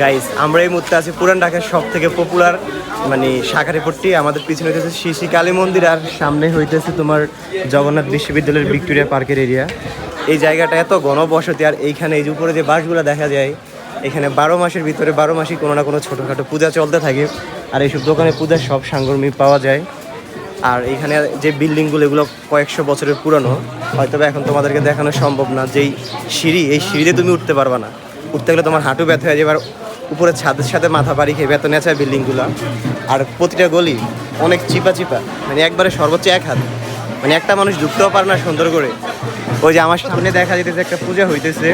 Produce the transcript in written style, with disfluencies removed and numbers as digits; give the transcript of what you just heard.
Guys আমরা এই মুহূর্তে আছি পুরান ঢাকার সব থেকে পপুলার মানে শাঁখারীপট্টি। আমাদের পিছনে হইতেছে শ্রী শ্রী কালী মন্দির আর সামনে হইতেছে তোমার জগন্নাথ বিশ্ববিদ্যালয়ের ভিক্টোরিয়া পার্কের এরিয়া। এই জায়গাটা এত ঘনবসতি আর এইখানে এই যে উপরে যে বাসগুলো দেখা যায় এখানে 12 মাসের ভিতরে 12 মাসই কোনো না কোনো ছোটোখাটো পূজা চলতে থাকে। আর এইসব দোকানে পূজার সব সামগ্রী পাওয়া যায়। আর এইখানে যে বিল্ডিংগুলো এগুলো কয়েকশো বছরের পুরনো, হয়তো এখন তোমাদেরকে দেখানো সম্ভব না। যেই সিঁড়ি, এই সিঁড়িতে তুমি উঠতে পারবা না, উঠতে গেলে তোমার হাঁটু ব্যথা হয়ে যাবে। আর উপরে ছাদের সাথে মাথা বাড়ি খেয়ে বেতনে আছে বিল্ডিংগুলো। আর প্রতিটা গলি অনেক চিপা চিপা, মানে একবারে সর্বোচ্চ 1 হাত, মানে একটা মানুষ ঢুকতেও পারে না সুন্দর করে। ওই যে আমার সামনে দেখা যেতেছে একটা পূজা হইতেছে,